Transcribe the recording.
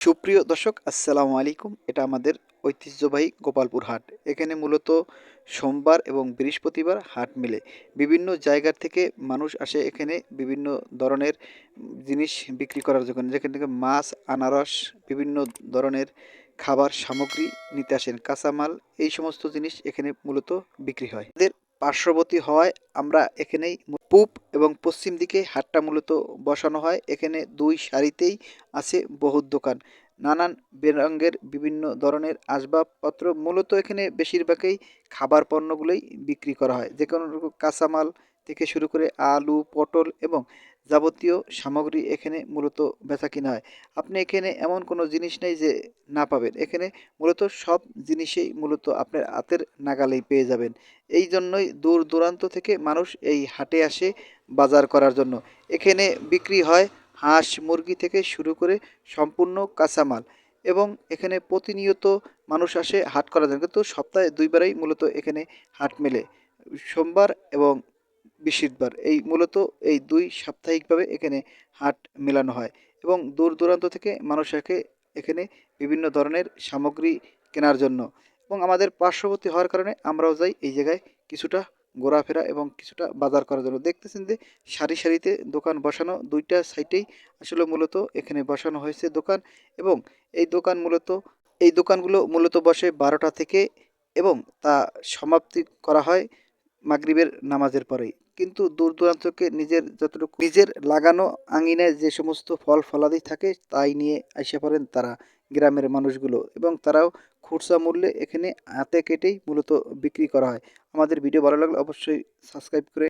সুপ্রিয় দর্শক, আসসালামু আলাইকুম। এটা আমাদের ঐতিহ্যবাহী গোপালপুর হাট। এখানে মূলত সোমবার এবং বৃহস্পতিবার হাট মেলে। বিভিন্ন জায়গার থেকে মানুষ আসে এখানে বিভিন্ন ধরনের জিনিস বিক্রি করার জন্য। যেখান থেকে মাছ, আনারস, বিভিন্ন ধরনের খাবার সামগ্রী নিতে আসেন। কাঁচামাল এই সমস্ত জিনিস এখানে মূলত বিক্রি হয়। আমাদের পার্শ্ববর্তী হওয়ায় আমরা এখানেই পূব এবং পশ্চিম দিকে হাটটা মূলত বসানো হয়। এখানে ২ সারিতেই আছে বহুত দোকান। নানান বেরঙের বিভিন্ন ধরনের আসবাবপত্র মূলত এখানে বেশিরভাগই খাবার পণ্যগুলোই বিক্রি করা হয়। যে কোনো রকম কাঁচামাল থেকে শুরু করে আলু, পটল এবং যাবতীয় সামগ্রী এখানে মূলত বেচাকেনা হয়। আপনি এখানে এমন কোনো জিনিস নেই যে না পাবেন। এখানে মূলত সব জিনিসেই মূলত আপনার হাতের নাগালেই পেয়ে যাবেন। এই জন্যই দূর দূরান্ত থেকে মানুষ এই হাটে আসে বাজার করার জন্য। এখানে বিক্রি হয় হাঁস, মুরগি থেকে শুরু করে সম্পূর্ণ কাঁচামাল এবং এখানে প্রতিনিয়ত মানুষ আসে হাট করার জন্য। কিন্তু সপ্তাহে ২ বারেই মূলত এখানে হাট মেলে। সোমবার এবং বৃহস্পতিবার মূলত এই ২ সাপ্তাহিকভাবে এখানে হাট মেলানো হয় এবং দূর দূরান্ত থেকে মানুষ আসে এখানে বিভিন্ন ধরনের সামগ্রী কেনার জন্য এবং আমাদের পার্শ্ববর্তী হওয়ার কারণে আমরাও যাই এই জায়গায় কিছুটা ঘোরাফেরা এবং কিছুটা বাজার করার জন্য। দেখতেছেন যে সারি সারিতে দোকান বসানো, ২ টা সাইডেই আসলে মূলত এখানে বসানো হয়েছে দোকান এবং এই দোকান মূলত এই দোকানগুলো মূলত বসে ১২টা থেকে এবং তা সমাপ্তি করা হয় মাগরিবের নামাজের পরেই। কিন্তু দূর দূরান্ত থেকে নিজের যতটুকু নিজের লাগানো আঙিনায় যে সমস্ত ফল ফলাদি থাকে তাই নিয়ে আইসা পড়েন তারা, গ্রামের মানুষগুলো, এবং তারাও খুচরা মূল্যে এখানে হাতে কেটেই মূলত বিক্রি করা হয়। আমাদের ভিডিও ভালো লাগলে অবশ্যই সাবস্ক্রাইব করে